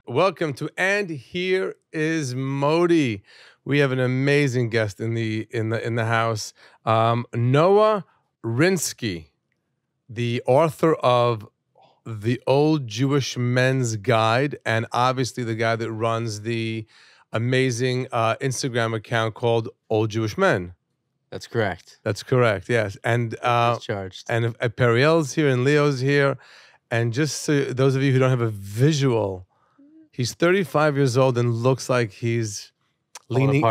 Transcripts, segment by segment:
welcome to And Here Is Modi. We have an amazing guest in the house, Noah Rinsky, the author of The Old Jewish Men's Guide, and obviously the guy that runs the amazing Instagram account called Old Jewish Men. That's correct. That's correct. Yes, and Charged. and Periel's here and Leo's here, and just so those of you who don't have a visual, he's 35 years old and looks like he's leaning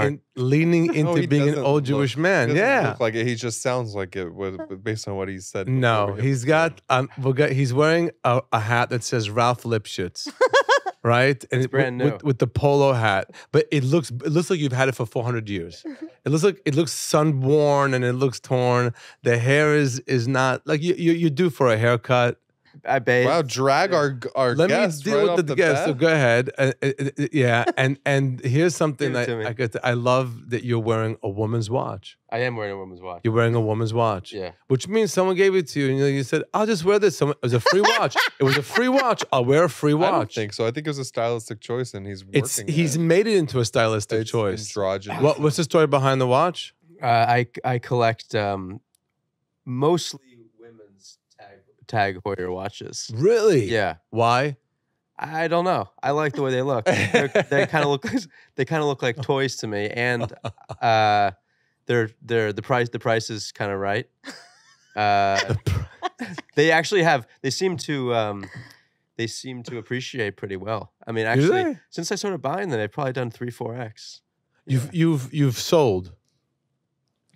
into being an old Jewish man. Yeah, look like it. He just sounds like it based on what he said. No, he's got he's wearing a hat that says Ralph Lipschitz. Right, and it's brand new with the polo hat, but it looks like you've had it for 400 years. It looks sunworn and it looks torn. The hair is not like you're due for a haircut. I bathe. Wow, drag our Let guest me deal right with the guest. So go ahead. Yeah, and here's something that I love that you're wearing a woman's watch. I am wearing a woman's watch. You're wearing a woman's watch. Yeah. Which means someone gave it to you and you said, I'll just wear this. It was a free watch. It was a free watch. I'll wear a free watch. I don't think so. I think it was a stylistic choice and he's working. He's made it into a stylistic choice. Androgynous. What's the story behind the watch? I collect mostly women's Tag Heuer watches. Really? Yeah. Why? I don't know. I like the way they look. They kind of look like toys to me, and the price is kind of right. They seem to appreciate pretty well. I mean, actually, since I started buying them, they've probably done 3-4x. You've sold.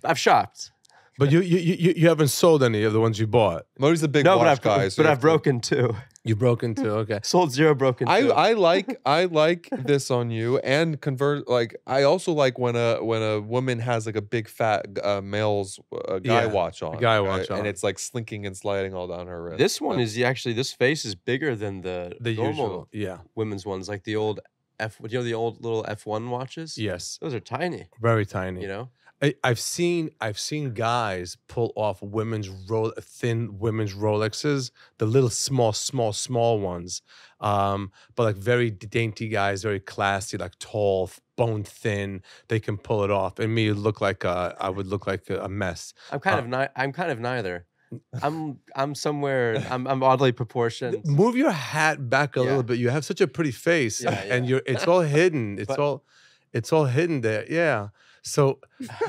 I've shopped. But you haven't sold any of the ones you bought. Modi's a big watch guy. But I've broken two. You broken two, okay. Sold 0, broken 2. I like this on you, and convert. Like I also like when a woman has like a big fat male's guy watch on, and it's like slinking and sliding all down her wrist. This one is actually, this face is bigger than the normal women's ones, like the old the old little F1 watches. Yes, those are tiny, very tiny. You know. I've seen guys pull off thin women's Rolexes, the little small ones, but like very dainty guys, very classy, like tall, bone thin. They can pull it off, and me I would look like a mess. I'm kind of neither. I'm somewhere. I'm oddly proportioned. Move your hat back a little bit. You have such a pretty face, and it's all hidden. It's all hidden there. Yeah. So,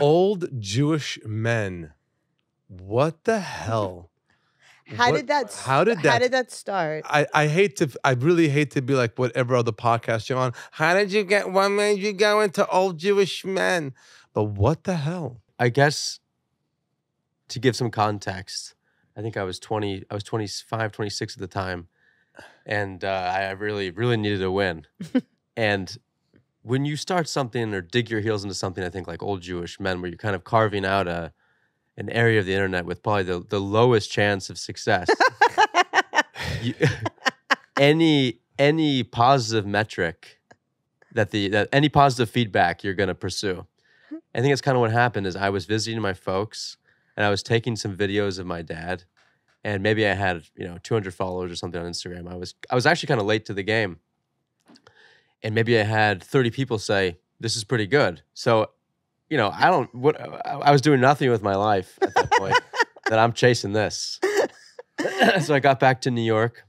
Old Jewish Men. What the hell? How did that start? I really hate to be like whatever other podcast you're on. How did you get? What made you go into Old Jewish Men? But what the hell? I guess to give some context, I think I was 20. I was 25, 26 at the time, and I really needed a win, and. When you start something or dig your heels into something, I think like Old Jewish Men, where you're kind of carving out an area of the internet with probably the lowest chance of success. Any positive metric that any positive feedback you're going to pursue. I think that's kind of what happened. Is I was visiting my folks and I was taking some videos of my dad, and maybe I had 200 followers or something on Instagram. I was actually kind of late to the game. And maybe I had 30 people say, this is pretty good. So, I was doing nothing with my life at that point, that I'm chasing this. So I got back to New York,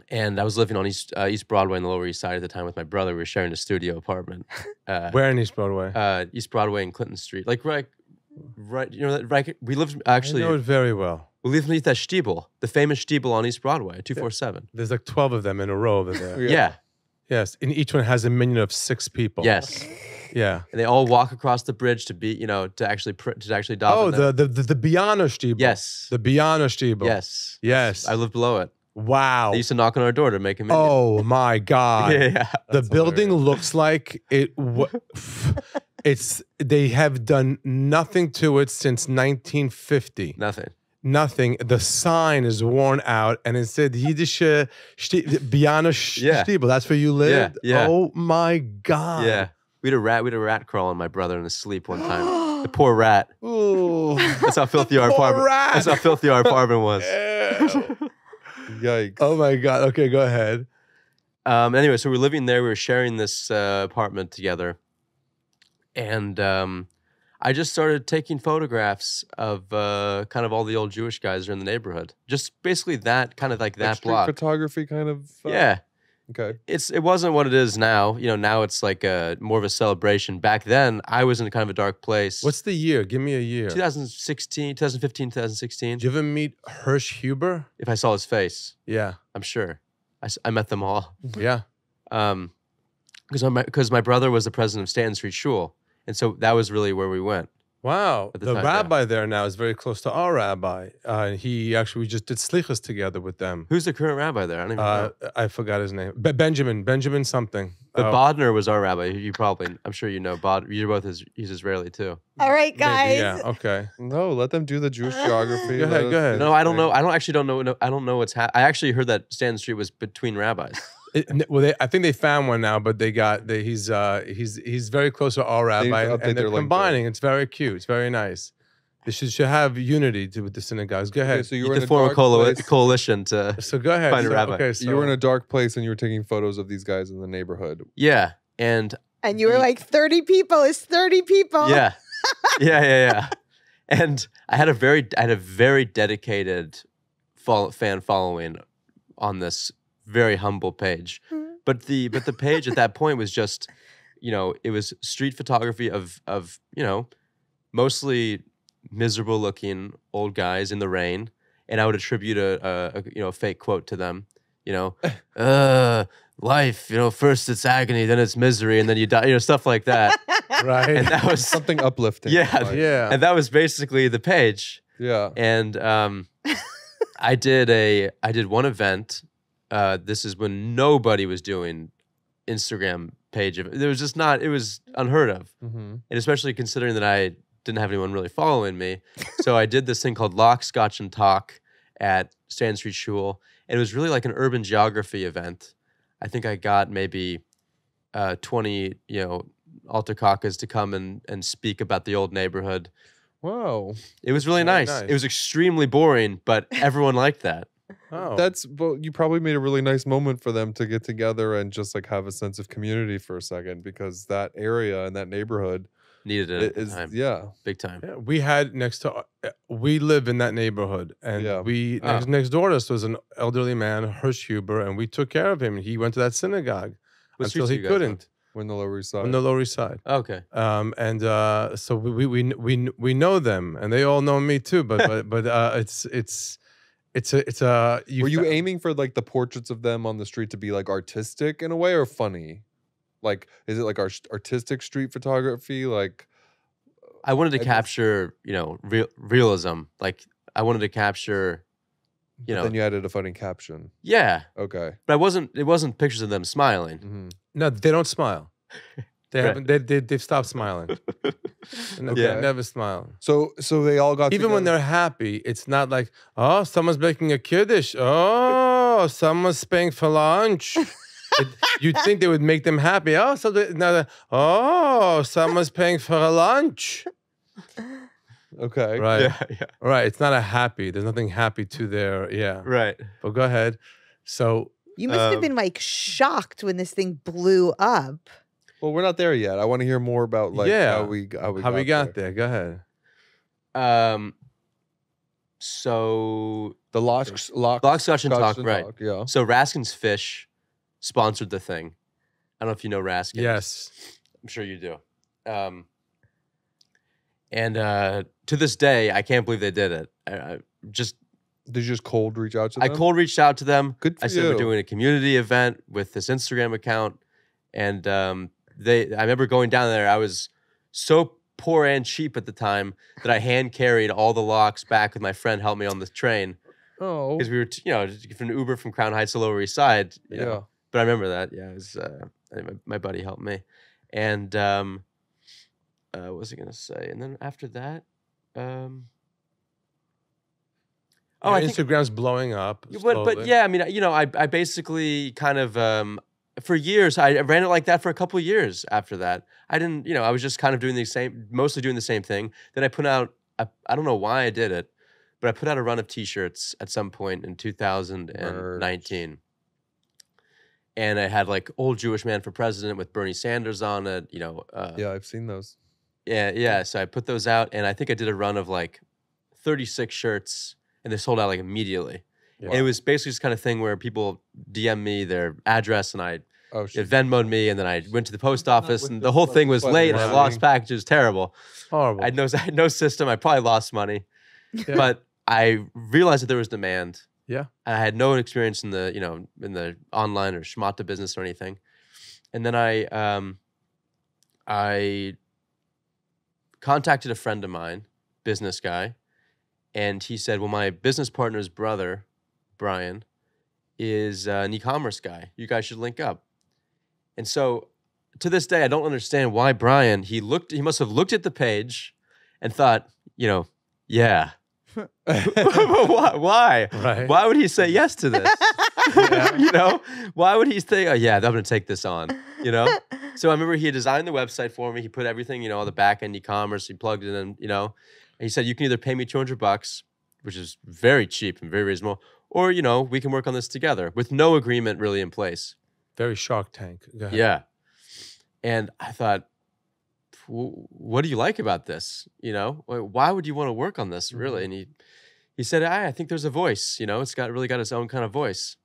and I was living on East Broadway on the Lower East Side at the time with my brother. We were sharing a studio apartment. Where in East Broadway? East Broadway and Clinton Street. Like right, we lived actually. I know it very well. We lived beneath that Stiebel, the famous Stiebel on East Broadway, 247. There's like 12 of them in a row over there. Yeah. Yes, and each one has a minion of 6 people. Yes. Yeah. And they all walk across the bridge to actually daven. Oh, the Biana Stiebel. Yes. The Biana Stiebel. Yes. Yes. I lived below it. Wow. They used to knock on our door to make a minion. Oh my God. Yeah. The building looks like they have done nothing to it since 1950. Nothing. The sign is worn out, and it said Yiddish Biana Stiebel. That's where you lived? Yeah. Oh my God. Yeah. We had a rat crawl on my brother in his sleep one time. The poor rat. Ooh. That's how filthy our apartment. That's how filthy our apartment was. Yikes. Oh my God. Okay, go ahead. Anyway, so we're living there. We were sharing this apartment together, and I just started taking photographs of kind of all the old Jewish guys that are in the neighborhood. Just basically that kind of like that street block. Photography kind of. Yeah. Okay. It wasn't what it is now. You know, now it's like more of a celebration. Back then, I was in kind of a dark place. What's the year? Give me a year. 2016, 2015, 2016. Did you ever meet Hirsch Huber? If I saw his face. Yeah. I'm sure. I met them all. Yeah. Because my brother was the president of Stanton Street Shul. And so that was really where we went. Wow. The rabbi there now is very close to our rabbi. We just did slichas together with them. Who's the current rabbi there? I don't even know. I forgot his name. Benjamin something. But Bodner was our rabbi. I'm sure you know Bodner. He's Israeli too. All right, guys. Maybe, yeah, okay. No, let them do the Jewish geography. Go ahead. No, I don't know. I don't know what's happening. I actually heard that Stanton Street was between rabbis. I think they found one now, but he's very close to our rabbi, and they're combining. It's very cute. It's very nice. They should have unity with the synagogues. Go ahead. Okay, so you were in a form dark a coalition to. So go ahead. Find a rabbi. Okay, so you were in a dark place and you were taking photos of these guys in the neighborhood. Yeah, and you were like 30 people. It's 30 people. Yeah, yeah. And I had a very dedicated fan following on this very humble page. Mm-hmm. But the page at that point was just, it was street photography of mostly miserable looking old guys in the rain, and I would attribute a fake quote to them. Life, first it's agony, then it's misery, and then you die, stuff like that. Right. And that was something uplifting. Yeah. Yeah. And that was basically the page. Yeah. And I did one event. This is when nobody was doing Instagram page. It was unheard of. Mm-hmm. And especially considering that I didn't have anyone really following me. So I did this thing called Lock, Scotch, and Talk at Stanton Street Shul. And it was really like an urban geography event. I think I got maybe 20, altar kakas to come and speak about the old neighborhood. Wow. It was really nice. It was extremely boring, but everyone liked that. Oh. You probably made a really nice moment for them to get together and just like have a sense of community for a second, because that area and that neighborhood needed it. Big time. Yeah, we live in that neighborhood, and next door to us was an elderly man, Hirsch Huber, and we took care of him. He went to that synagogue until he couldn't. We're in the Lower East Side. On the Lower East Side. Okay. So we know them, and they all know me too. But Were you aiming for like the portraits of them on the street to be like artistic in a way or funny? Like, is it like artistic street photography? Like, I wanted to capture, realism. Like, I wanted to capture, Then you added a funny caption. Yeah. Okay. But it wasn't pictures of them smiling. Mm-hmm. No, they don't smile. They haven't. They've stopped smiling. They never smile. So they all got even when they're happy. It's not like, oh, someone's making a kiddush. Oh, someone's paying for lunch. You'd think they would make them happy. Oh, someone's paying for a lunch. Okay. Right. Yeah. Right. It's not a happy. There's nothing happy to their. Yeah. Right. But go ahead. So you must have been like shocked when this thing blew up. Well, we're not there yet. I want to hear more about how we got there. Go ahead. So the Lock, Scotch, and Talk, right? Yeah. So Raskin's Fish sponsored the thing. I don't know if you know Raskin. Yes. I'm sure you do. And to this day, I can't believe they did it. Did you just cold reach out to them? I cold reached out to them. Good for I said we're doing a community event with this Instagram account, and I remember going down there. I was so poor and cheap at the time that I hand carried all the locks back with my friend helped me on the train. Oh, because we were from an Uber from Crown Heights to Lower East Side. You know? But I remember that. Yeah, it was my buddy helped me, and what was I gonna say? And then after that, I think Instagram's blowing up. But yeah, I mean, I basically kind of for years I ran it like that for a couple of years. After that, I didn't. I was just kind of mostly doing the same thing. Then I put out. I don't know why I did it, but I put out a run of T-shirts at some point in 2019. and I had like Old Jewish Man for President with Bernie Sanders on it. You know. Yeah, I've seen those. Yeah. So I put those out, and I think I did a run of like 36 shirts, and they sold out like immediately. Wow. And it was basically this kind of thing where people DM me their address, and it Venmo'd me, and then I went to the post office, and the whole thing was late, and I lost packages. Terrible. Horrible. I had no system. I probably lost money, but I realized that there was demand. Yeah. And I had no experience in the in the online or schmata business or anything, and then I contacted a friend of mine, business guy, and he said, "Well, my business partner's brother, Brian, is an e-commerce guy. You guys should link up." And so, to this day, I don't understand why Brian. He must have looked at the page, and thought, yeah. Why? Right. Why would he say yes to this? Why would he say, "Oh yeah, I'm going to take this on"? So I remember he had designed the website for me. He put everything, all the back end e-commerce. He plugged it in, and he said, "You can either pay me $200, which is very cheap and very reasonable, or we can work on this together with no agreement really in place." Very Shark Tank. Go ahead. Yeah, and I thought, what do you like about this? Why would you want to work on this really? And he said, I think there's a voice. It's really got its own kind of voice.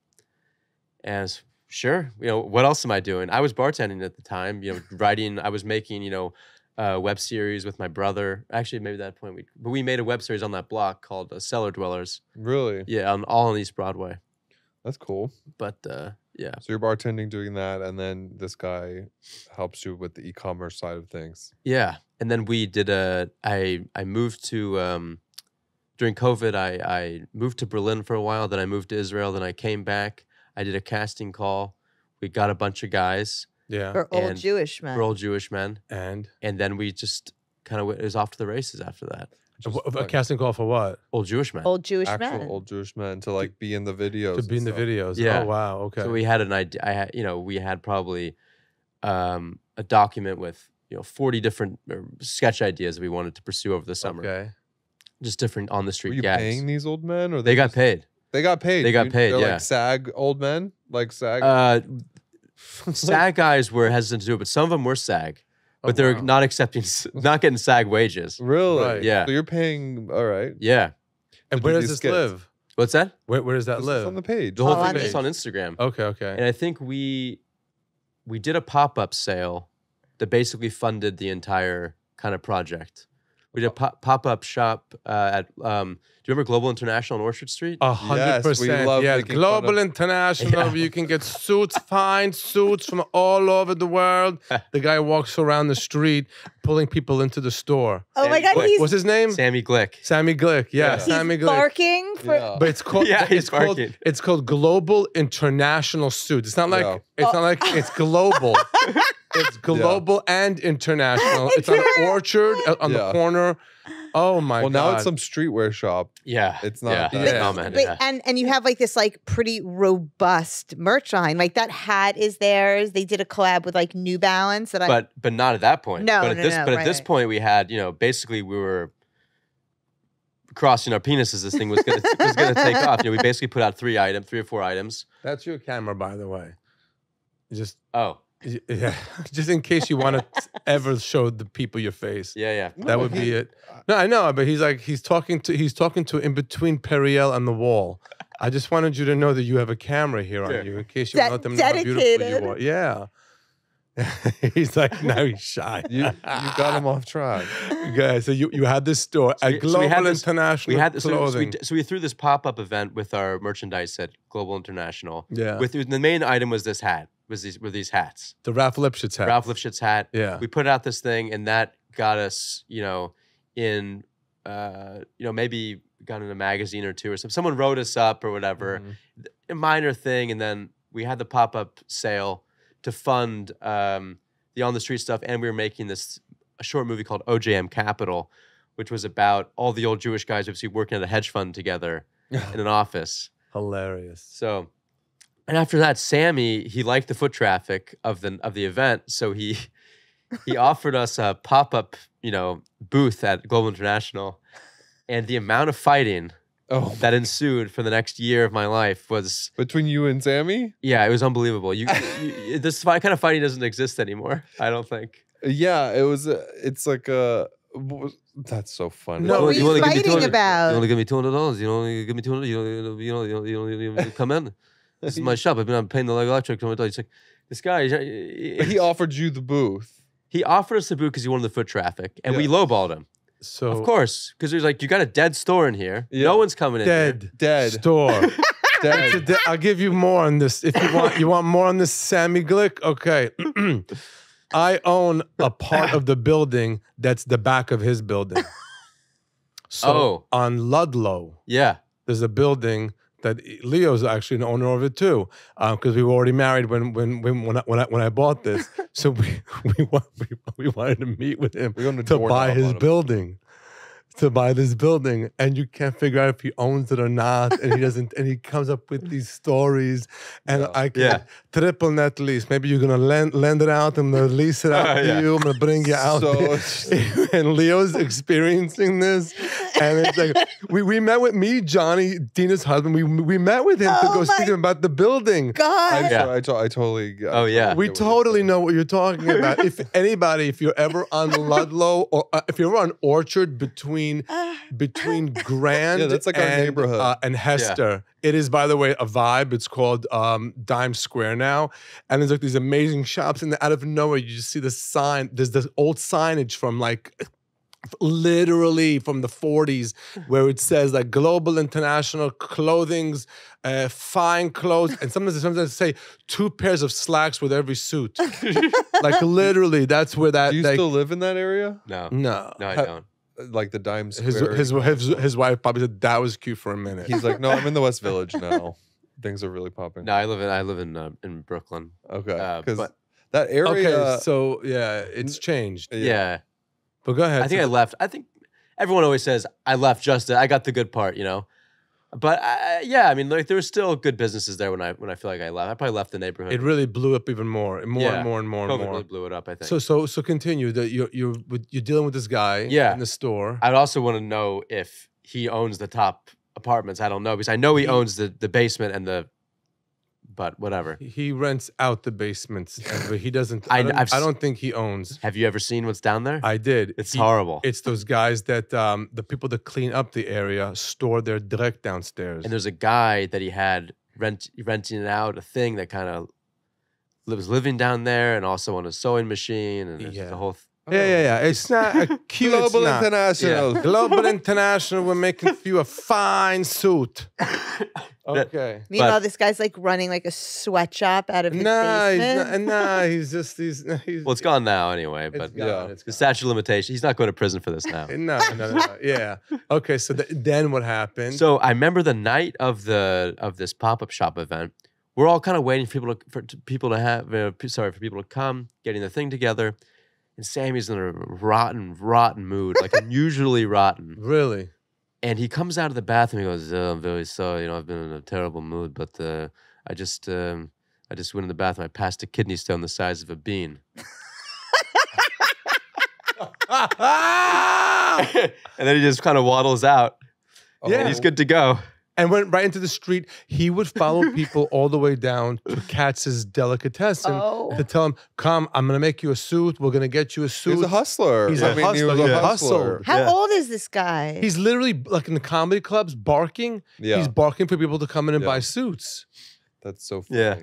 And I was, sure. What else am I doing? I was bartending at the time. Writing. I was making web series with my brother. Actually, maybe at that point we made a web series on that block called Cellar Dwellers. Really? Yeah, all on East Broadway. That's cool. But yeah. So you're bartending, doing that, and then this guy helps you with the e-commerce side of things. Yeah, and then we did I moved to during COVID. I moved to Berlin for a while. Then I moved to Israel. Then I came back. I did a casting call. We got a bunch of guys. Yeah. For Old Jewish Men. For Old Jewish Men. And then we just kind of was off to the races after that. A casting call for what? Old Jewish Men. Old Jewish Actual Men. Old Jewish Men to be in the videos. To be in the videos. Yeah. Oh wow. Okay. So we had an idea. We had probably a document with 40 different sketch ideas that we wanted to pursue over the summer. Okay. Just different on the street Were you gags. paying these old men, or they got paid? They got paid. They got paid. They're yeah. like SAG old men, like SAG. SAG guys were hesitant to do it, but some of them were SAG. But they're not getting SAG wages. Really? Right. Yeah. So you're paying, all right. Yeah. And So where did does you this skit? live? What's that? Where does that This is live? on the page. The whole Oh, thing on is the- on Instagram. Okay. And I think we did a pop-up sale that basically funded the entire kind of project. We did a pop-up shop at do you remember Global International on Orchard Street? 100%. love Yeah, making Global fun of- International. You can get suits, fine suits from all over the world. The guy walks around the street pulling people into the store. Oh my God, What's his name? Sammy Glick. Sammy Glick. Yeah, he's Sammy Glick. barking for. Yeah. But it's called Yeah, he's barking. it's called Global International Suits. It's not like Yeah. it's not like it's global. It's global and international. It's on Orchard on the Yeah. corner. Oh my Well, god. now it's some streetwear shop. Yeah. It's not Yeah. the- Oh, man, But, yeah. and you have this pretty robust merch line. Like that hat is theirs. They did a collab with New Balance that But not at that point. No, but no, at no, at this right. point we had, basically we were crossing our penises. This thing was gonna take off. We basically put out 3 or 4 items. That's your camera, by the way. Just Oh, yeah, just in case you want to ever show the people your face. yeah. That would be it. No, I know, but he's talking to in between Periel and the wall. I just wanted you to know that you have a camera here Sure. on you in case you want to let them know how beautiful Dedicated. you are. Yeah. He's like, now he's shy. You got him off track. Guys, so you had this store at Global International We had this. Clothing. So we threw this pop-up event with our merchandise at Global International. Yeah. With the main item was this hat. Were these hats? The Ralph Lipschitz hat. Ralph Lipschitz hat. Yeah. We put out this thing, and that got us, in, maybe got in a magazine or 2 or something. Someone wrote us up or whatever. A minor thing, and then we had the pop-up sale to fund the on the street stuff, and we were making a short movie called OJM Capital, which was about all the old Jewish guys obviously working at a hedge fund together in an office. Hilarious. So, and after that, Sammy, he liked the foot traffic of the event, so he offered us a pop-up booth at Global International, and the amount of fighting that ensued for the next year of my life was between you and Sammy. Yeah, it was unbelievable. This kind of fighting doesn't exist anymore. I don't think. Yeah, it was. It's like a. That's so funny. No, what were you fighting about? You only give me $200. You only give me $200. You come in. This is my shop. I'm paying the electric. It's like this guy. But he offered you the booth. He offered us the booth because he wanted the foot traffic, and we lowballed him. So of course, because he's like, you got a dead store in here. Yeah. No one's coming in. Dead store. Dead. I'll give you more on this if you want. You want more on this, Sammy Glick? Okay. I own a part of the building that's the back of his building. So on Ludlow, there's a building that Leo's actually an owner of it too, because we were already married when I bought this. So we wanted to meet with him to buy his building. To buy this building, and you can't figure out if he owns it or not, and he doesn't, and he comes up with these stories, and I can triple net lease. Maybe you're gonna lend it out, I'm gonna lease it out to you, I'm gonna bring you out there. And Leo's experiencing this, and it's like we met with me, Johnny, Dina's husband. We met with him to go speak to him about the building. God, I totally. We totally know what you're talking about. If anybody, if you're ever on Ludlow or if you're on Orchard between Grand that's like our neighborhood. And Hester. It is, by the way, a vibe. It's called Dime Square now. And there's like these amazing shops, and out of nowhere, you just see the sign. There's this old signage from like literally from the 40s where it says like Global International Clothing's fine clothes, and sometimes they say 2 pairs of slacks with every suit. Like literally, that's where that. Do you still live in that area? No, I don't. Like the Dime Square. His wife probably said that was cute for a minute. He's like, no, I'm in the West Village now. Things are really popping. No, I live in Brooklyn. Okay, because that area. Okay, so it's changed. Yeah, but go ahead. I think I left. I think everyone always says I left just. I got the good part, you know. But I mean, like there were still good businesses there when I feel like I left. I probably left the neighborhood. It really blew up even more and more. COVID really blew it up, I think. So continue. That you're dealing with this guy in the store. I'd also want to know if he owns the top apartments. I don't know because I know he owns the basement and the. But whatever. He rents out the basements, but he doesn't. I don't think he owns. Have you ever seen what's down there? I did. It's horrible. It's those guys that the people that clean up the area store their direct downstairs. And there's a guy that he had renting out a thing that kind of was living down there, and also on a sewing machine, and there's the whole. Yeah. It's not a cute. Global International. Yeah. Global International. We're making for you a fine suit. Okay. Meanwhile, this guy's like running like a sweatshop out of his basement. He's well, it's gone now anyway. But it's the statute of limitations. He's not going to prison for this now. No. Yeah. Okay. So then what happened? So I remember the night of this pop-up shop event. We're all kind of waiting for people to come, getting the thing together. And Sammy's in a rotten mood, like unusually rotten. Really? And he comes out of the bathroom. He goes, "I'm very sorry. You know, I've been in a terrible mood, but I just went in the bathroom. I passed a kidney stone the size of a bean." And then he just kind of waddles out. Yeah, and he's good to go. And went right into the street. He would follow people all the way down to Katz's Delicatessen to tell him, "Come, I'm going to make you a suit. We're going to get you a suit." He's a hustler. He was a hustler. How old is this guy? He's literally like in the comedy clubs barking. Yeah. He's barking for people to come in and buy suits. That's so funny. Yeah.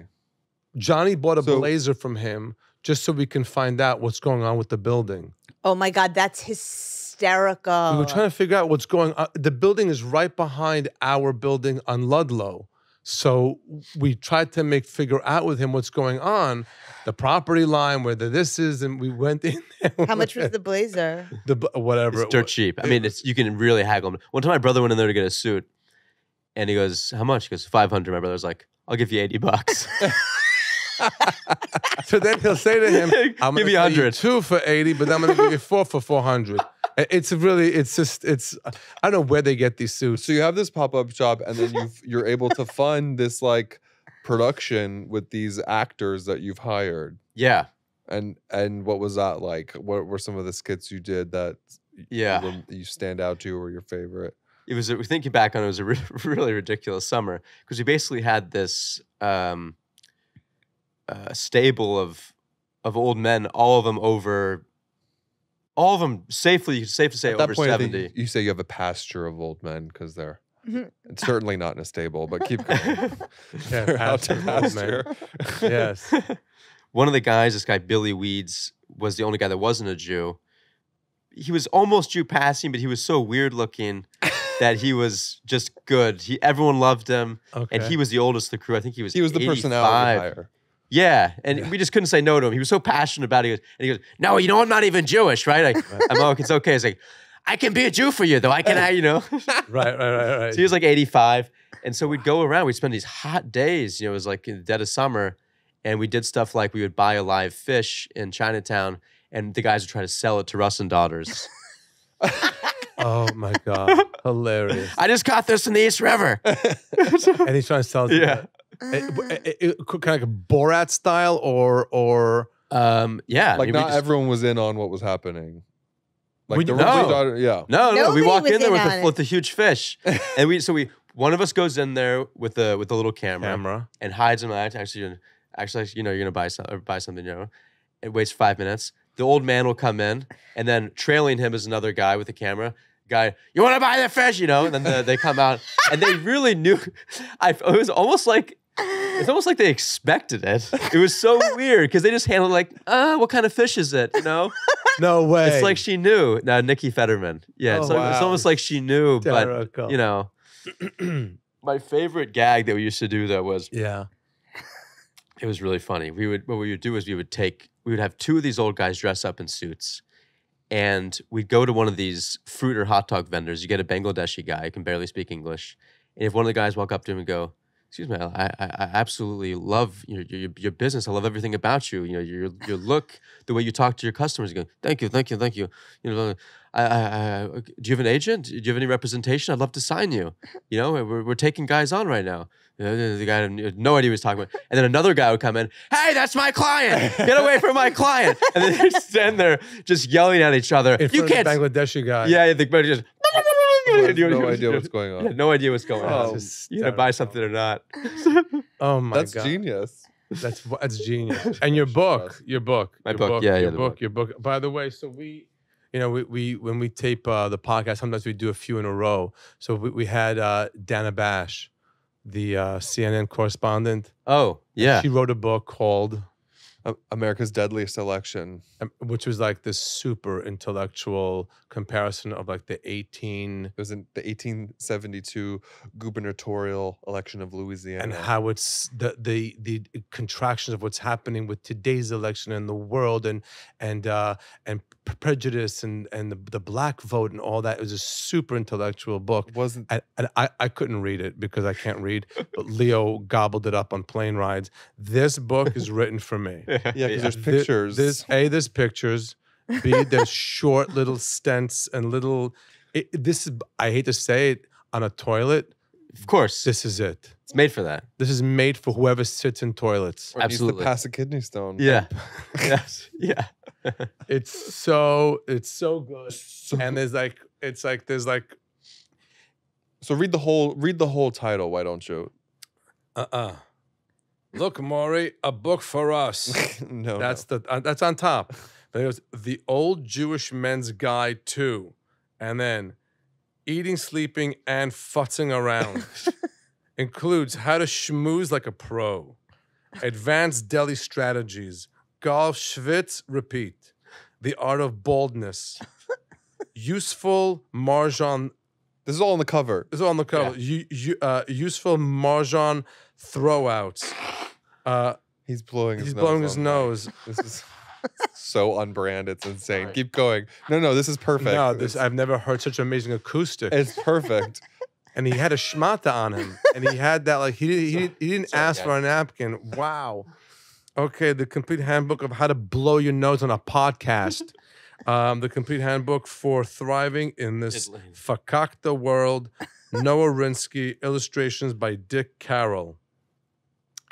Johnny bought a blazer from him just so we can find out what's going on with the building. Oh my God, that's hysterical. We were trying to figure out what's going on. The building is right behind our building on Ludlow. So we tried to figure out with him what's going on, the property line, whether this is, and we went in there. How much was the blazer? Whatever. It's dirt cheap. I mean, you can really haggle. One time my brother went in there to get a suit, and he goes, "How much?" He goes, $500. My brother's like, "I'll give you $80." So then he'll say to him, "I'm give going me to give you 100 2 for 80, but I'm going to give you 4 for 400." I don't know where they get these suits. So you have this pop-up shop, and then you're able to fund this like production with these actors that you've hired. Yeah. And what was that like? What were some of the skits you did that you stand out to or your favorite? thinking back on it, it was a really ridiculous summer because we basically had this stable of old men, all of them safe to say over 70. You say you have a pasture of old men because they're certainly not in a stable, but keep going. Yeah, pasture. Yes. One of the guys, this guy Billy Weeds, was the only guy that wasn't a Jew. He was almost Jew passing, but he was so weird looking that he was just good. Everyone loved him, and he was the oldest of the crew. I think he was the 85. personality hire. Yeah, and we just couldn't say no to him. He was so passionate about it. He goes, no, you know I'm not even Jewish, right? I'm like, it's okay. It's like, I can be a Jew for you, though. I can, Right. So he was like 85. And so we'd go around. We'd spend these hot days. It was like in the dead of summer. And we did stuff like we would buy a live fish in Chinatown, and the guys would try to sell it to Russ and Daughters. Oh, my God. Hilarious. I just caught this in the East River. And he's trying to sell it. Yeah. Kind of like a Borat style or yeah. Like not everyone was in on what was happening. Like No, we walk in there with the huge fish, and one of us goes in there with the little camera and hides him. Actually, you're gonna buy something. It waits 5 minutes. The old man will come in, and then trailing him is another guy with a camera. Guy, you want to buy the fish? And then they come out, and they really knew. It was almost like they expected it. It was so weird because they just handled it like, what kind of fish is it? No way. It's like she knew. No, Nikki Federman. Yeah, it's almost like she knew, Hysterical. But my favorite gag that we used to do though was it was really funny. What we would do is we would have two of these old guys dress up in suits, and we'd go to one of these fruit or hot dog vendors. You get a Bangladeshi guy who can barely speak English, and if one of the guys walk up to him and go, "Excuse me, I absolutely love your business. I love everything about you. Your look, the way you talk to your customers." You go, "Thank you. Do you have an agent? Do you have any representation? I'd love to sign you. We're taking guys on right now." The guy had no idea what he was talking about. And then another guy would come in, "Hey, that's my client. Get away from my client." And then they're standing there just yelling at each other. You can't. The Bangladeshi guy. Yeah, the just. No idea what's going on. Yeah, no idea what's going on. You gonna buy something or not? Oh my God, that's genius. That's genius. And your book. My book. Yeah, your book. By the way, so we when we tape the podcast, sometimes we do a few in a row. So we had Dana Bash, the CNN correspondent. Oh yeah, she wrote a book called America's Deadliest Election, which was like this super intellectual comparison of like it was in the 1872 gubernatorial election of Louisiana, and how it's the contractions of what's happening with today's election in the world, and prejudice and the black vote and all that. It was a super intellectual book. And I couldn't read it because I can't read, but Leo gobbled it up on plane rides. This book is written for me. Yeah, because there's pictures. There's pictures. B, there's short little stents and little. This is, I hate to say it, on a toilet. Of course, this is it. It's made for that. This is made for whoever sits in toilets. Or absolutely, needs to pass a kidney stone. Yeah, yes, yeah. It's so good. And there's like. So read the whole title. Why don't you? Look, Maury, a book for us. No, that's on top. But it was The Old Jewish Men's Guide to, and then Eating, Sleeping, and Futzing Around. Includes how to schmooze like a pro, advanced deli strategies, golf, schwitz, repeat, the art of baldness, useful Marjan. This is all on the cover. Yeah. Useful Marjan throwouts. He's blowing his nose. This is so unbrand. It's insane. Right. Keep going. No, this is perfect. No, I've never heard such amazing acoustic. It's perfect. And he had a schmata on him, and he had that like he didn't ask for a napkin. Wow. Okay, the complete handbook of how to blow your nose on a podcast. The complete handbook for thriving in this fakakta world. Noah Rinsky, illustrations by Dick Carroll.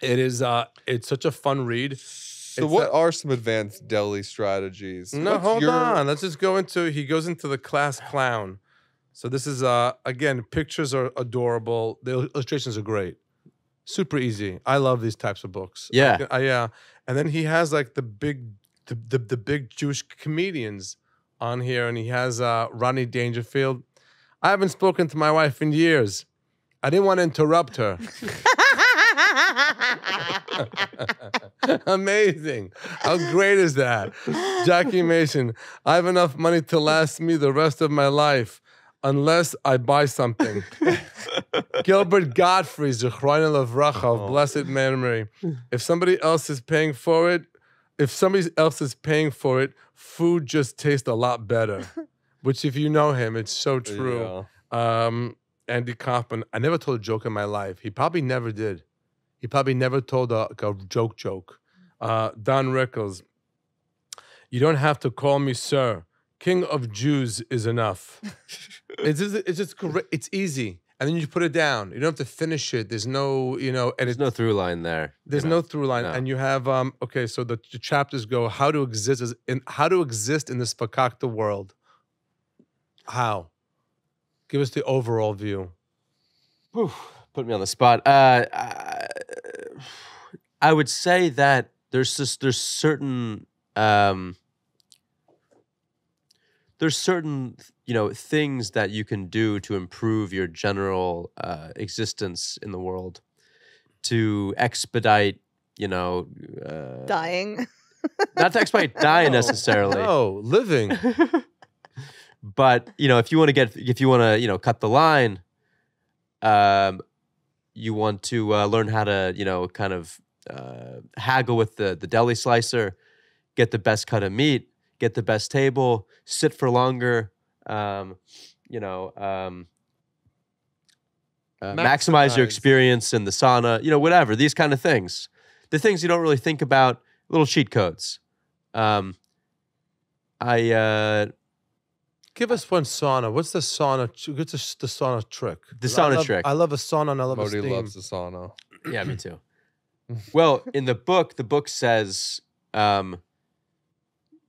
It is it's such a fun read. So what are some advanced deli strategies? No, hold on. Let's just go into he goes into the class clown. So this is again, pictures are adorable. The illustrations are great. Super easy. I love these types of books. Yeah. Yeah. And then he has like the big Jewish comedians on here, and he has Rodney Dangerfield. I haven't spoken to my wife in years. I didn't want to interrupt her. Amazing. How great is that? Jackie Mason, I have enough money to last me the rest of my life unless I buy something. Gilbert Godfrey, Zechrono Levracha, of blessed memory. If somebody else is paying for it, food just tastes a lot better. Which, if you know him, it's so true. Yeah. Andy Kaufman, I never told a joke in my life. He probably never did. He probably never told a joke. Don Rickles, you don't have to call me sir. King of Jews is enough. It's just great. It's easy. And then you put it down. You don't have to finish it. There's no, and there's no through line there. There's no through line. No. And you have, okay, so the chapters go, how to exist in this fakakta world. How? Give us the overall view. Whew, put me on the spot. I would say that there's certain things that you can do to improve your general existence in the world, to expedite, dying. Not to expedite dying necessarily. No, living. But if you want to cut the line, you want to learn how to kind of haggle with the deli slicer, get the best cut of meat, get the best table, sit for longer, maximize your experience in the sauna, whatever, these kind of things. The things you don't really think about, little cheat codes. Give us one sauna. What's the sauna? What's the sauna trick? The sauna trick. I love a sauna and I love Modi a steam. loves the sauna. Yeah, me too. Well, in the book says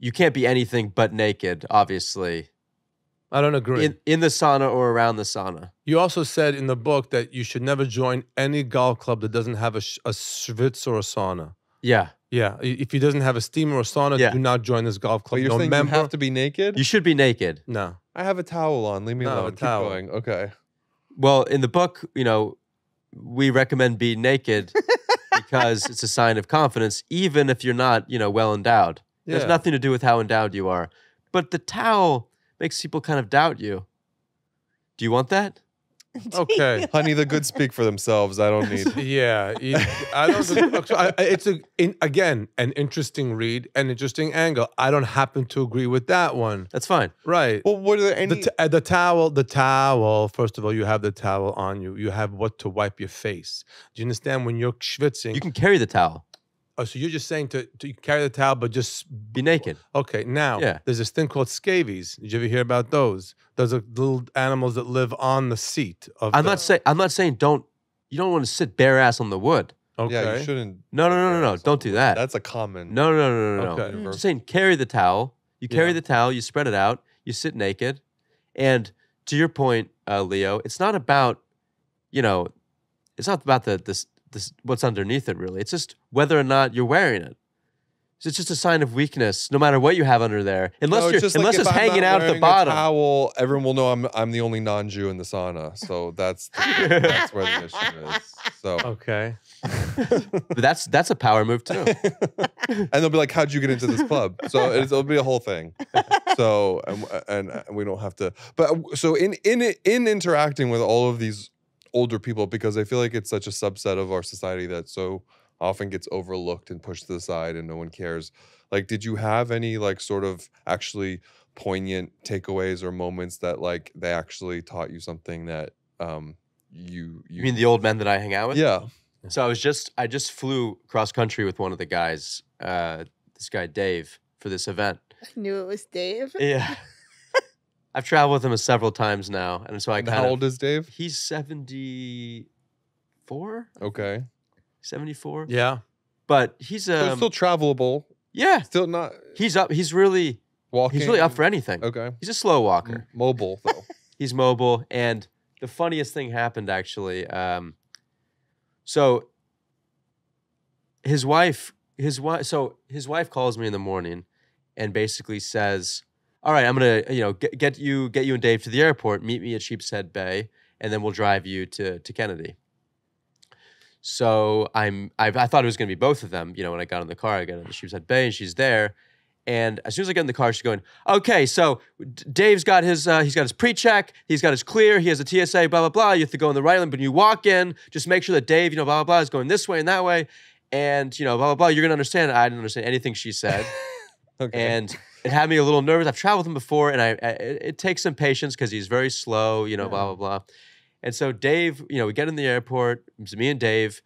you can't be anything but naked, obviously. I don't agree. In the sauna or around the sauna. You also said in the book that you should never join any golf club that doesn't have a schwitz or a sauna. Yeah. Yeah, if he doesn't have a steam or a sauna, do not join this golf club. But you're saying you have to be naked? You should be naked. No. I have a towel on. Leave me alone. Keep towel. going. Okay. Well, in the book, we recommend being naked because it's a sign of confidence, even if you're not, well endowed. Yeah. There's nothing to do with how endowed you are. But the towel makes people kind of doubt you. Do you want that? Okay, honey, the good speak for themselves. I don't need. Yeah, I don't. It's again an interesting read, an interesting angle. I don't happen to agree with that one. That's fine, right? Well, what are there any? The towel. First of all, you have the towel on you. You have what to wipe your face. Do you understand when you're schwitzing? You can carry the towel. Oh, so you're just saying to carry the towel, but just be naked. Okay, now there's this thing called scabies. Did you ever hear about those? Those are little animals that live on the seat of. I'm not saying you don't want to sit bare ass on the wood. Okay. Yeah, you shouldn't. No. Don't do that. That's a common. No. Okay. I'm just saying carry the towel. You carry the towel. You spread it out. You sit naked, and to your point, Leo, it's not about, it's not about this what's underneath it really. It's just whether or not you're wearing it. It's just a sign of weakness, no matter what you have under there. Unless it's hanging out at the bottom. Towel, everyone will know I'm the only non-Jew in the sauna. So that's where the issue is. So okay, but that's a power move too. And they'll be like, "How'd you get into this club?" So it'll be a whole thing. So and we don't have to. But so in interacting with all of these older people, because I feel like it's such a subset of our society that so often gets overlooked and pushed to the side and no one cares. Like, did you have any like sort of actually poignant takeaways or moments that like they actually taught you something that you mean the old men that I hang out with? Yeah. So I just flew cross country with one of the guys, this guy Dave, for this event. I knew it was Dave. Yeah. I've traveled with him several times now, and so How old is Dave? He's 74. Okay. 74. Yeah, but he's so still travelable. Yeah, still not. He's up. He's really walking. He's really up for anything. Okay. He's a slow walker. Mobile though. He's mobile. And the funniest thing happened, actually. So his wife calls me in the morning and basically says, all right, I'm going to, get you and Dave to the airport, meet me at Sheepshead Bay, and then we'll drive you to Kennedy. So I thought it was going to be both of them. When I got in the car, I got into Sheepshead Bay and she's there. And as soon as I get in the car, she's going, okay, so Dave's got his pre-check, he's got his clear, he has a TSA, blah, blah, blah. You have to go in the right lane, but when you walk in, just make sure that Dave, blah, blah, blah, is going this way and that way. And, blah, blah, blah, you're going to understand. I didn't understand anything she said. Okay. And it had me a little nervous. I've traveled with him before, and it takes some patience because he's very slow, blah, blah, blah. And so Dave, we get in the airport, it's me and Dave.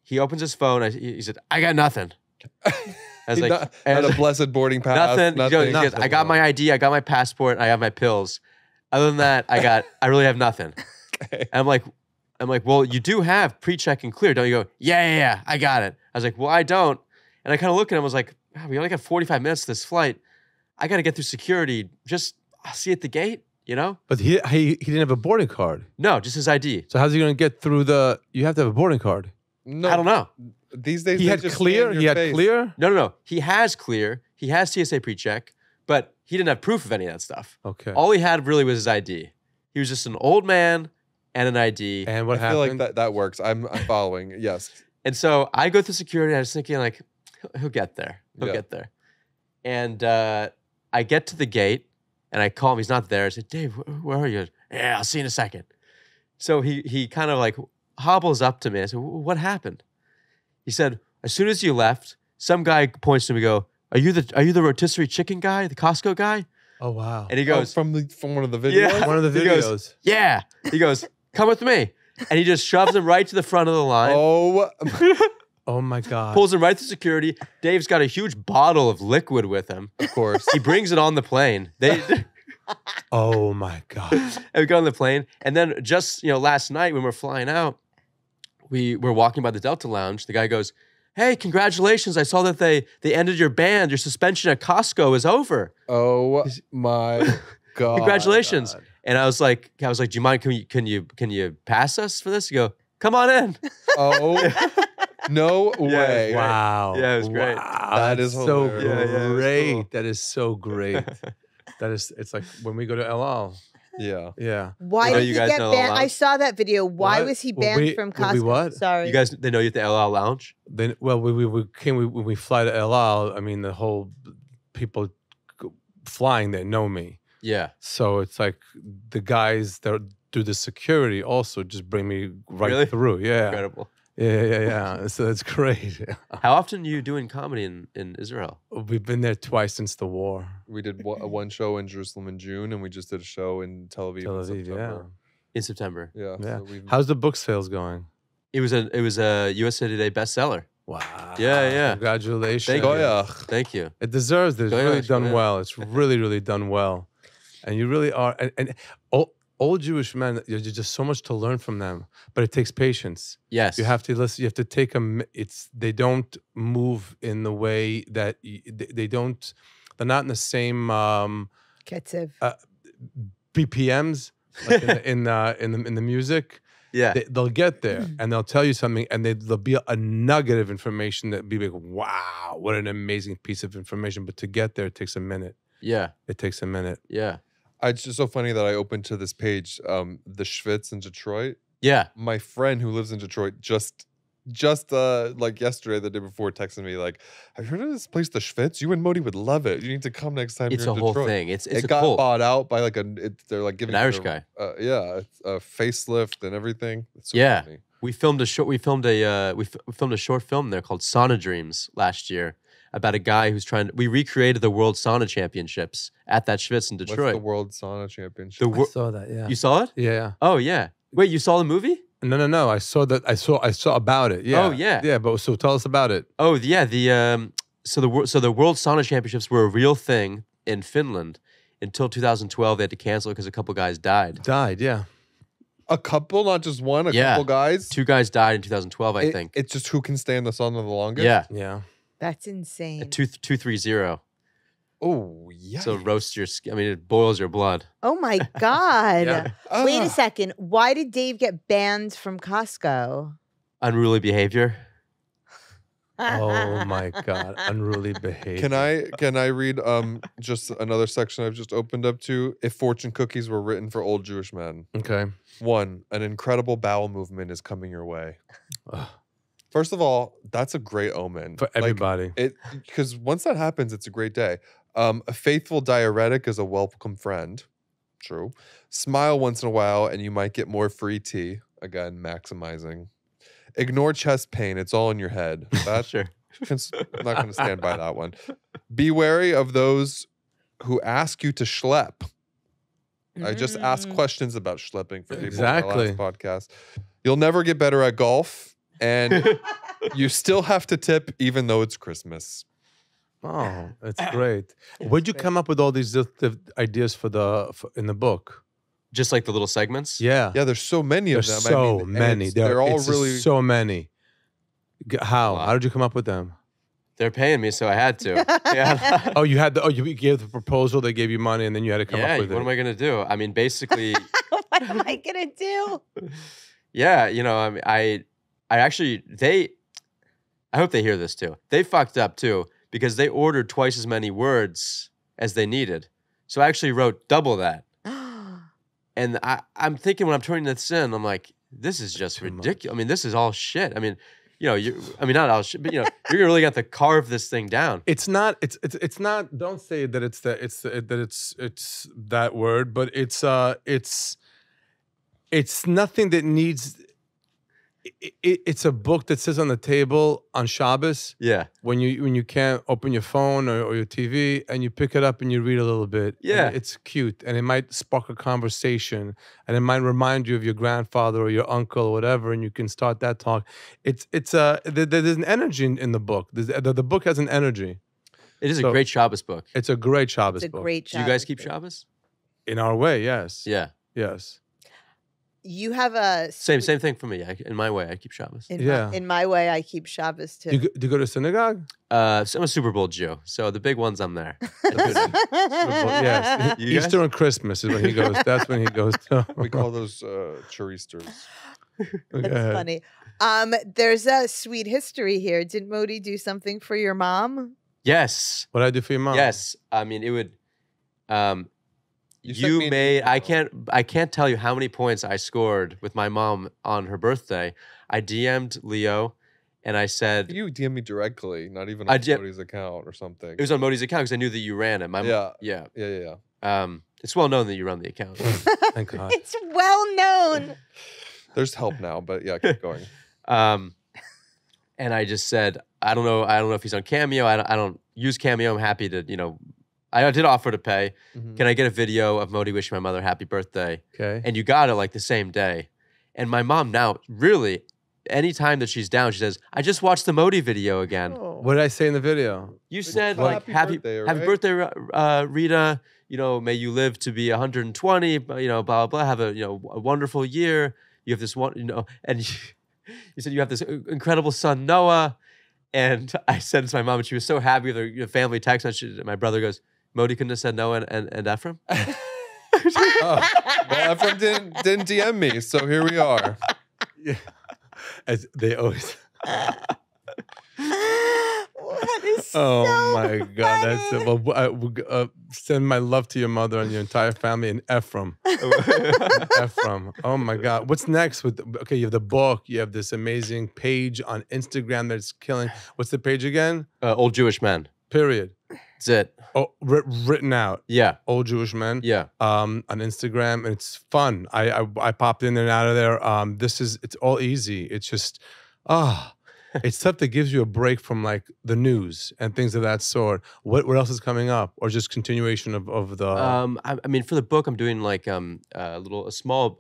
He opens his phone. He said, I got nothing. I was like, not a blessed boarding pass. Nothing. He goes, I got my ID, I got my passport, and I have my pills. Other than that, I really have nothing. Okay. And I'm like, well, you do have pre-check and clear, don't you? Go, yeah, I got it. I was like, well, I don't. And I kind of looked at him, I was like, wow, we only got 45 minutes to this flight. I got to get through security. Just, I'll see you at the gate, But he didn't have a boarding card. No, just his ID. So how's he going to get through you have to have a boarding card. No, I don't know. These days he had clear. He had clear. No. He has clear. He has TSA pre-check, but he didn't have proof of any of that stuff. Okay. All he had really was his ID. He was just an old man and an ID. And what happened? I feel like that works. I'm following. Yes. And so I go through security. I was thinking like, he'll get there. He'll get there. And I get to the gate and I call him. He's not there. I said, Dave, where are you? Yeah, I'll see you in a second. So he kind of like hobbles up to me. I said, what happened? He said, as soon as you left, some guy points to me and go, are you the rotisserie chicken guy, the Costco guy? Oh, wow. And he goes, from one of the videos? Yeah. One of the videos. He goes, yeah. He goes, come with me. And he just shoves him right to the front of the line. Oh my God. Pulls him right through security. Dave's got a huge bottle of liquid with him. Of course. He brings it on the plane. Oh my God. And we go on the plane. And then just, last night when we're flying out, we were walking by the Delta Lounge. The guy goes, hey, congratulations. I saw that they ended your ban. Your suspension at Costco is over. Oh my God. Congratulations. God. And I was like, do you mind? Can you pass us for this? You go, come on in. Oh, no way. Wow. Yeah, it was great. Wow. That is so hilarious. great. Cool. That is so great. It's like when we go to El Al. Yeah. Why did he get banned? I saw that video. Why was he banned from Costco? What? Sorry. You guys, they know you at the El Al Lounge? Then, well, when we fly to El Al, I mean, the whole people flying there know me. Yeah. So it's like the guys that do the security also just bring me right through. Yeah. Incredible. Yeah. So that's great. How often are you doing comedy in Israel? We've been there twice since the war. We did one show in Jerusalem in June, and we just did a show in Tel Aviv in September. In September. Yeah. So how's the book sales going? It was a USA Today bestseller. Wow. Yeah. Congratulations. Thank you. It deserves it. It's really done well. It's really, really done well. And you really are. And old Jewish men, there's just so much to learn from them, but it takes patience. Yes. You have to listen. You have to take them. They don't move in the way that they don't. They're not in the same BPMs like in the music. Yeah. They'll get there and they'll tell you something, and there'll be a nugget of information that be like, wow, what an amazing piece of information. But to get there, it takes a minute. Yeah. It takes a minute. Yeah. It's just so funny that I opened to this page, the Schwitz in Detroit. Yeah. My friend who lives in Detroit just like yesterday, the day before, texted me like, have you heard of this place, the Schwitz? You and Modi would love it. You need to come next time It's you're in a whole Detroit. Thing. It's it a got cult. bought out by like they're like giving an Irish guy. Yeah, it's a facelift and everything. It's so funny. We filmed a short film there called Sauna Dreams last year about a guy who's we recreated the World Sauna Championships at that Schwitz in Detroit. What's the World Sauna Championship? I saw that, yeah. You saw it? Yeah. Oh, yeah. Wait, you saw the movie? No. I saw that. I saw about it. Yeah. Oh, yeah. Yeah, but so tell us about it. Oh, yeah. So the World Sauna Championships were a real thing in Finland until 2012. They had to cancel it because a couple guys died. Yeah. A couple, not just one. A couple guys. 2 guys died in 2012, I think. It's just who can stay in the sauna the longest. Yeah. Yeah. That's insane. 230. Oh, yeah. So roast your skin. I mean, it boils your blood. Oh my God. Yeah. Wait a second. Why did Dave get banned from Costco? Unruly behavior. Oh my God, unruly behavior. Can I read just another section I've just opened up to? If fortune cookies were written for old Jewish men. Okay. 1, an incredible bowel movement is coming your way. First of all, that's a great omen For everybody. Because once that happens, it's a great day. A faithful diuretic is a welcome friend. True. Smile once in a while and you might get more free tea. Again, maximizing. Ignore chest pain. It's all in your head. That, Sure. I'm not going to stand by that one. Be wary of those who ask you to schlep. I just asked questions about schlepping for people on my last podcast. You'll never get better at golf, and you still have to tip even though it's Christmas. Oh, that's great. Where'd you come up with all these ideas in the book? Just like the little segments? Yeah. Yeah, there's so many of them. So many. They're all really so many. How? Wow. How did you come up with them? They're paying me, so I had to. Yeah. Oh, you gave the proposal, they gave you money, and then you had to come up with it. What am I gonna do? I mean, basically. What am I gonna do? Yeah, you know, I actually I hope they hear this too. They fucked up too because they ordered twice as many words as they needed. So I actually wrote double that. And I'm thinking when I'm turning this in, I'm like, this is just ridiculous. I mean, this is all shit. I mean, you know, not all shit, but you know, you're really got to carve this thing down. It's not. It's not. Don't say that it's that word, but it's nothing that needs. It's a book that sits on the table on Shabbos. Yeah. When you can't open your phone or your TV and you pick it up and you read a little bit. Yeah. It's cute and it might spark a conversation and it might remind you of your grandfather or your uncle or whatever, and you can start that talk. There's an energy in the book. The book has an energy. It is a great Shabbos book. It's a great Shabbos book. It's a great Shabbos. Do you guys keep Shabbos? In our way, yes. Yeah. Yes. You have a same thing for me. In my way, I keep Shabbos. In my way, I keep Shabbos too. Do you go to synagogue? So I'm a Super Bowl Jew, so the big ones I'm there. Yes. Easter and Christmas is when he goes. That's when he goes to. We call those chouristers. That's funny. There's a sweet history here. Did Modi do something for your mom? Yes. What did I do for your mom? Yes. I mean, it would. You made. I can't tell you how many points I scored with my mom on her birthday. I DM'd Leo, and I said, "You DM me directly, not even on Modi's account or something." It was on Modi's account because I knew that you ran it. Yeah. It's well known that you run the account. Thank God. It's well known. There's help now, but yeah, keep going. And I just said, I don't know if he's on Cameo. I don't use Cameo. I'm happy to, I did offer to pay. Mm-hmm. Can I get a video of Modi wishing my mother happy birthday? Okay. And you got it like the same day. And my mom now really, anytime that she's down, she says, I just watched the Modi video again. Oh. What did I say in the video? You said happy birthday, Rita. May you live to be 120, blah, blah, blah. Have a wonderful year. You have this one, and you said you have this incredible son, Noah. And I said to my mom, and she was so happy with her family text message. My brother goes, Modi couldn't have said Noah and Ephraim? Well, Ephraim didn't DM me, so here we are. Yeah. As they always. That is oh so my God, that's send my love to your mother and your entire family and Ephraim. Ephraim. Oh my God. What's next you have the book, you have this amazing page on Instagram that's killing. What's the page again? Old Jewish Men. Period. That's it. Oh, written out. Yeah. Old Jewish Men. Yeah. On Instagram, and it's fun. I popped in and out of there. It's all easy. It's just it's stuff that gives you a break from like the news and things of that sort. What else is coming up, or just continuation of the? I mean, for the book, I'm doing like a small,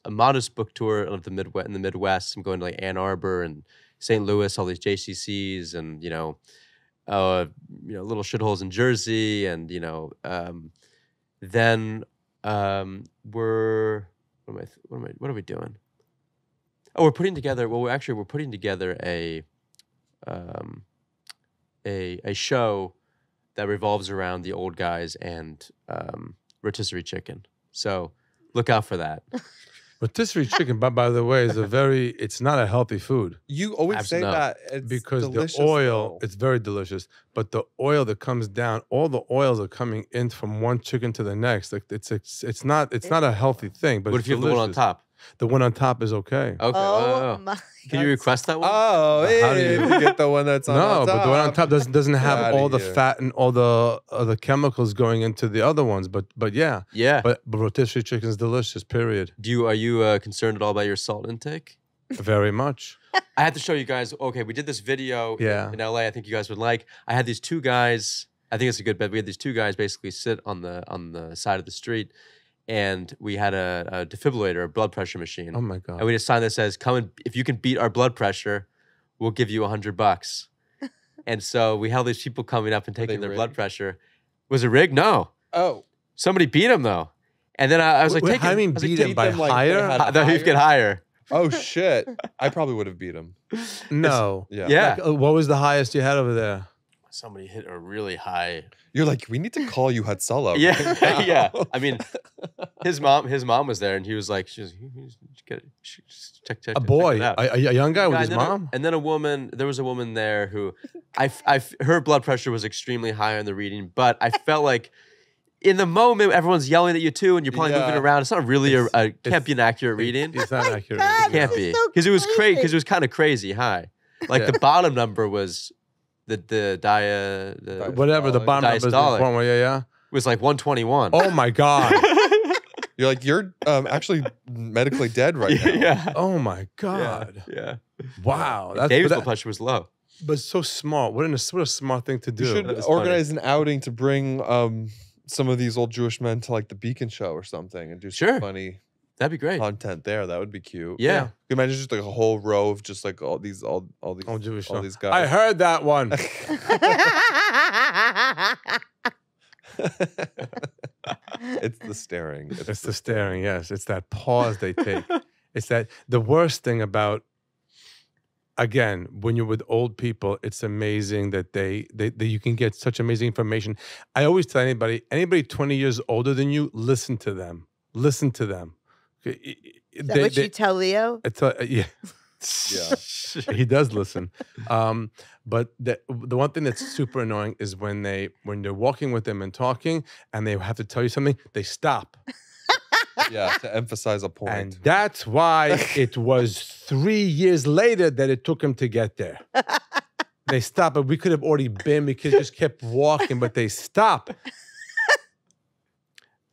modest book tour of the Midwest. I'm going to like Ann Arbor and St. Louis, all these JCCs, and little shitholes in Jersey, and then what are we doing? Oh, we're putting together. Well, we're putting together a show that revolves around the old guys and rotisserie chicken. So look out for that. Rotisserie chicken, by the way, is it's not a healthy food. You always say that it's because delicious, the oil, though. it's very delicious, but the oil that comes down, all the oils are coming in from one chicken to the next. Like it's not a healthy thing. But what if you have the one on top? The one on top is okay. Okay. Oh my! Can you request that one? Oh, How do yeah, you- you get the one that's on No, top. but the one on top doesn't have outta all the here. fat and all the chemicals going into the other ones. But yeah, Yeah. but rotisserie chicken is delicious. Period. Are you concerned at all about your salt intake? Very much. I have to show you guys. Okay, we did this video Yeah. in LA. I think you guys would like. I had these two guys. I think it's a good bet. We had these two guys basically sit on the side of the street, and we had a defibrillator, a blood pressure machine. Oh my god. And we just signed that says, "Come and if you can beat our blood pressure, we'll give you $100." And so we had all these people coming up and taking their blood rigged? pressure. Was it rigged? No. Oh, Somebody beat him though. And then I was like, Wait, take how it. do you mean I was like, beat take him it. by them like they higher? had- That he could hire. oh shit! I probably would have beat him. No. Yeah. Yeah. Like, what was the highest you had over there? Somebody hit a really high. You're like, we need to call you Hatsala. Yeah, right now." yeah. I mean, his mom was there, and he was like, check A boy, it out. a young guy with Yeah, his mom. and then a woman. There was a woman there who, her blood pressure was extremely high on the reading, but I felt like, in the moment, everyone's yelling at you too, and you're probably Yeah. moving around. It's not really It's- can't be an accurate reading. It's not accurate. God, Can't this be is so because it was crazy. Because crazy. it was kind of crazy high. Like Yeah. the bottom number was the Whatever the bomb numbers. Diastolic. Yeah. was like 121. Oh my god. You're like, you're actually medically dead right now. yeah. Oh my god. Yeah. Wow. Dave's blood but, pressure was low. but so smart. What a smart thing to do. You should That is funny. organize an outing to bring some of these old Jewish men to like the Beacon Show or something and do some Sure. funny That'd be great. content there. That would be cute. Yeah. Can you imagine just like a whole row of just like all these Oh, Jewish. all these guys. I heard that one. It's the staring. It's the staring. Yes, it's that pause they take. It's that the worst thing about. Again, when you're with old people, it's amazing that they you can get such amazing information. I always tell anybody 20 years older than you, listen to them. Listen to them. Is that what you tell Leo? Yeah. He does listen. But the one thing that's super annoying is when they're walking with them and talking and they have to tell you something, they stop. Yeah, to emphasize a point. And that's why it was 3 years later that it took them to get there. They stopped, but we could have already been. We could have just kept walking, but they stop.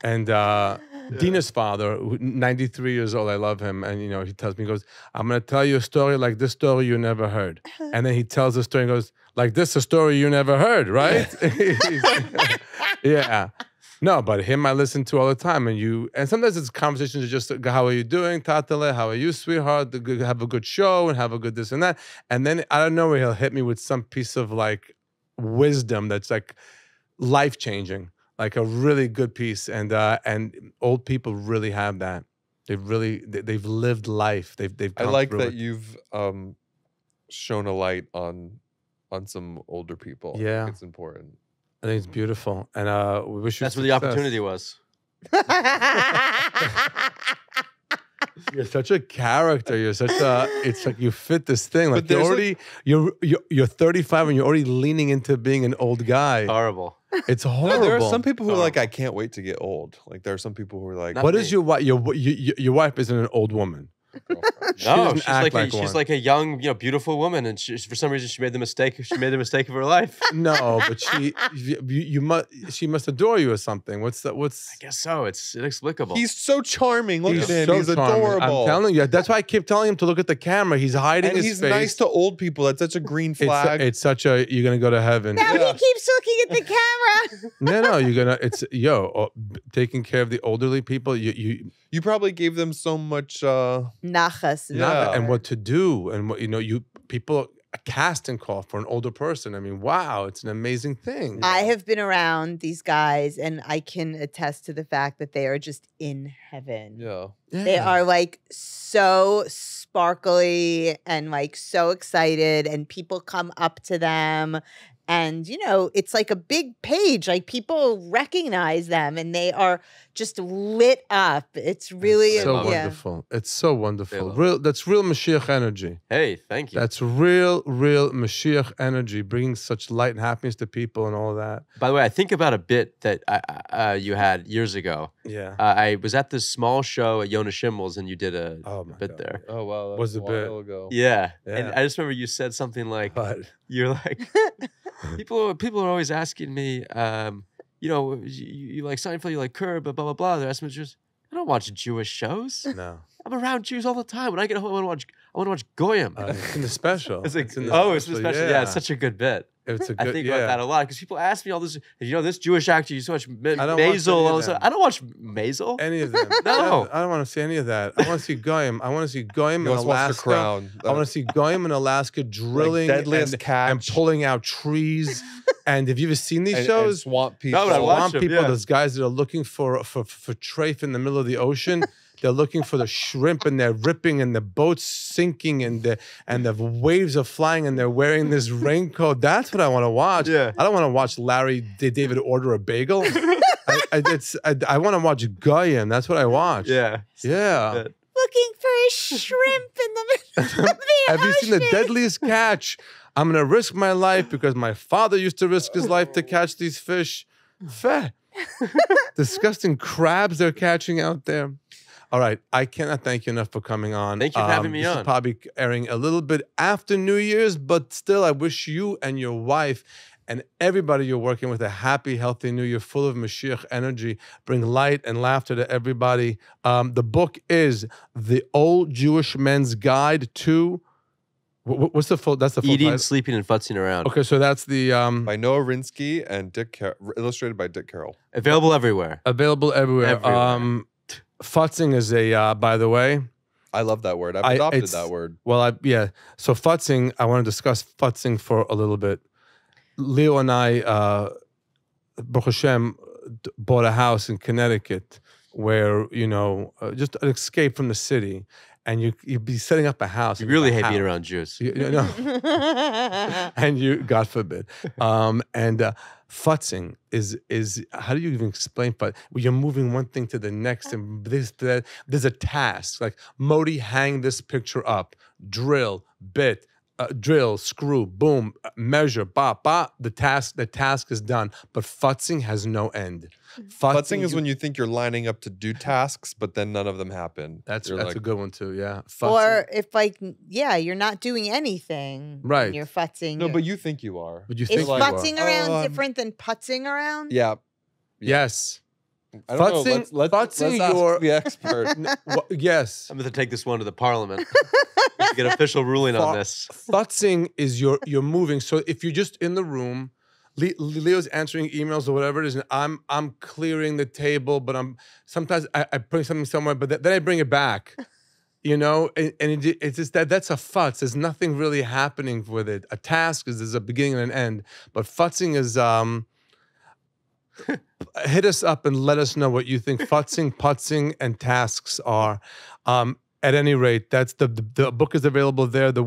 And Dina's father, 93 years old, I love him. And, he tells me, he goes, I'm going to tell you a story like this story you never heard. And then he tells the story and goes, like this, a story you never heard, right? Yeah. No, but him I listen to all the time. And sometimes it's conversations are just, how are you doing, Tatale? How are you, sweetheart? Have a good show and have a good this and that. And then I don't know where he'll hit me with some piece of like wisdom that's like life-changing. Like a really good piece, and old people really have that. They've lived life. They've. I Come like through that it. you've shone a light on some older people. I Yeah. think it's important. I think it's beautiful, and we wish you. That's where the success. opportunity was. You're such a character. You're such a. It's like you fit this thing. Like But you're there's already. You're 35 and you're already leaning into being an old guy. Horrible. It's No, horrible. there are some people who are like, Horrible. I can't wait to get old. Like there are some people who are like, Not What me. is your wife? Your wife isn't an old woman. girlfriend. She No, doesn't she's act like, like she's one. like a young, beautiful woman, and for some reason she made the mistake. She made the mistake of her life. No, but she must adore you or something. What's I guess so. It's inexplicable. He's so charming. Look at him. so He's charming. adorable. I'm telling you. That's why I keep telling him to look at the camera. He's hiding and his he's face. nice to old people. That's such a green flag. It's such a you're gonna go to heaven. Now Yeah. he keeps looking at the camera. No, you're gonna. It's taking care of the elderly people. You probably gave them so much. Nachas. Yeah. And what to do, and what people a casting call for an older person. I mean, wow, it's an amazing thing. I have been around these guys, and I can attest to the fact that they are just in heaven. Yeah. They are like so sparkly and like so excited, and people come up to them And, you know, it's like a big page. Like people recognize them and they are just lit up. It's really so wonderful. It's so wonderful. That's real Mashiach energy. Hey, thank you. That's real Mashiach energy, bringing such light and happiness to people and all that. By the way, I think about a bit that you had years ago. Yeah. I was at this small show at Yonah Schimmel's and you did a bit there. Oh, wow. That was a bit ago. Yeah. And I just remember you said something like, you're like, people are always asking me, you know, you like Seinfeld, you like Curb, blah, blah, blah. They're asking me just, I don't watch Jewish shows. No. I'm around Jews all the time. When I get home, I want to watch Goyim. It's in the special. It's in the special. Yeah, it's such a good bit. It's a good, I think about that a lot because people ask me all this. You know, this Jewish actor, you so much Maisel. All of I don't watch Maisel. Any of them? No, I don't want to see any of that. I want to see Goyim. I want to see Goyim in Alaska. I want to see Goyim in Alaska drilling and pulling out trees. And have you ever seen these shows? And swamp people. No, swamp people. Those guys that are looking for treif in the middle of the ocean. They're looking for the shrimp and they're ripping and the boat's sinking and the waves are flying and they're wearing this raincoat. That's what I want to watch. Yeah. I don't want to watch Larry David order a bagel. I want to watch Goyim. That's what I watch. Yeah. Yeah. Looking for a shrimp in the middle of the Have you seen The Deadliest Catch? I'm going to risk my life because my father used to risk his life to catch these fish. Feh. Disgusting crabs they're catching out there. All right. I cannot thank you enough for coming on. Thank you for having me this on. Is probably airing a little bit after New Year's, but still, I wish you and your wife and everybody you're working with a happy, healthy New Year full of Mashiach energy. Bring light and laughter to everybody. The book is The Old Jewish Men's Guide to... What's the full? That's the full Eating, title? Sleeping, and futzing around. Okay, so that's the by Noah Rinsky and illustrated by Dick Carroll. Available everywhere. Available everywhere. Futzing is a by the way. I love that word. I've adopted that word. Well, So futzing, I want to discuss futzing for a little bit. Leo and I, Baruch Hashem, bought a house in Connecticut where just an escape from the city. And you'd be setting up a house. You really hate being around Jews. And you, God forbid. Futzing is how do you even explain fut? Well, you're moving one thing to the next, and there's a task. Like Modi, hang this picture up, drill, bit, drill, screw, boom, measure, ba. The task is done. But futzing has no end. Futzing is when you think you're lining up to do tasks, but then none of them happen. That's a good one too. Yeah. Futzing. Or if you're not doing anything. Right. You're futzing. No, but you think you are. But you think is futzing around different than putzing around? Yeah. Yes. I don't know. Let's ask the expert. Yes. I'm going to take this one to the parliament. to get official ruling on this. Futzing is you're moving. So if you're just in the room, Leo's answering emails or whatever it is, and I'm clearing the table, but sometimes I put something somewhere, but then I bring it back. It's just that's a futz. There's nothing really happening with it. A task there's a beginning and an end, but futzing is hit us up and let us know what you think futzing, putzing, and tasks are. At any rate, that's the book is available there. The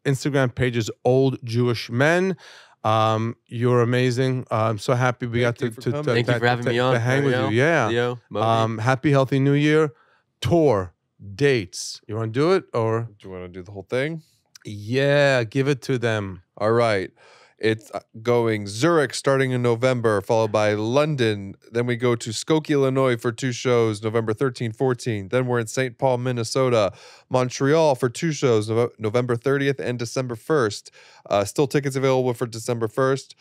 Instagram page is Old Jewish Men. You're amazing. I'm so happy we got to thank you for having me on. To hang with you. Yeah. Leo, happy, healthy New Year. Tour dates. You want to do it or do you want to do the whole thing? Yeah, give it to them. All right. It's going Zurich starting in November, followed by London. Then we go to Skokie, Illinois for 2 shows, November 13, 14. Then we're in St. Paul, Minnesota, Montreal for 2 shows, November 30th and December 1st. Still tickets available for December 1st.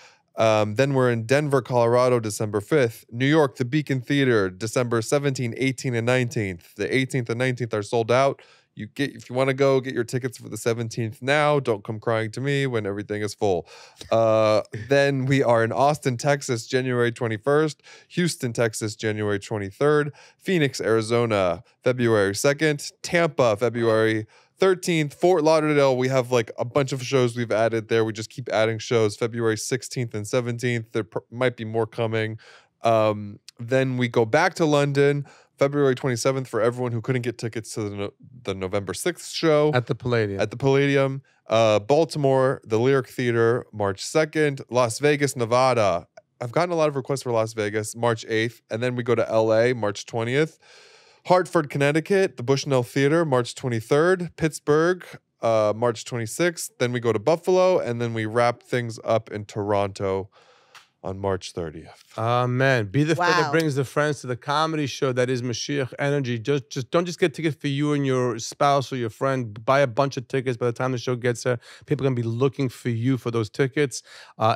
Then we're in Denver, Colorado, December 5th. New York, the Beacon Theater, December 17, 18, and 19th. The 18th and 19th are sold out. If you want to go, get your tickets for the 17th now. Don't come crying to me when everything is full. Then we are in Austin, Texas, January 21st. Houston, Texas, January 23rd. Phoenix, Arizona, February 2nd. Tampa, February 13th. Fort Lauderdale, we have like a bunch of shows we've added there. We just keep adding shows. February 16th and 17th. There might be more coming. Then we go back to London. February 27th for everyone who couldn't get tickets to the November 6th show. At the Palladium. At the Palladium. Baltimore, the Lyric Theater, March 2nd. Las Vegas, Nevada. I've gotten a lot of requests for Las Vegas, March 8th. And then we go to LA, March 20th. Hartford, Connecticut, the Bushnell Theater, March 23rd. Pittsburgh, March 26th. Then we go to Buffalo, and then we wrap things up in Toronto on March 30th. Amen. Be the friend that brings the friends to the comedy show that is Mashiach Energy. Just don't just get tickets for you and your spouse or your friend. Buy a bunch of tickets. By the time the show gets there, people are going to be looking for you for those tickets.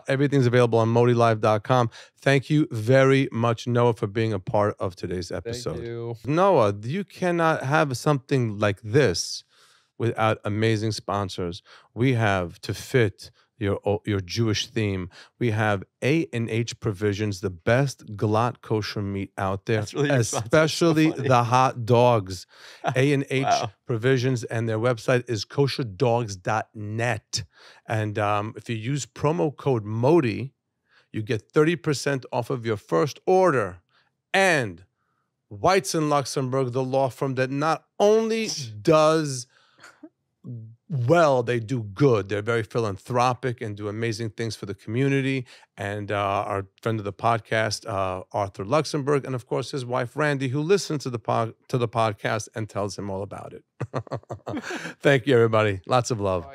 Everything's available on ModiLive.com. Thank you very much, Noah, for being a part of today's episode. Thank you. Noah, you cannot have something like this without amazing sponsors. We have, to fit your Jewish theme, we have A&H Provisions, the best glatt kosher meat out there, really especially the hot dogs. A&H Provisions, and their website is kosherdogs.net. And if you use promo code MODI, you get 30% off of your first order. And Weitz and Luxembourg, the law firm that not only does well, they do good. They're very philanthropic and do amazing things for the community. And our friend of the podcast, Arthur Luxembourg, and of course his wife Randy, who listens to the podcast and tells him all about it. Thank you, everybody. Lots of love.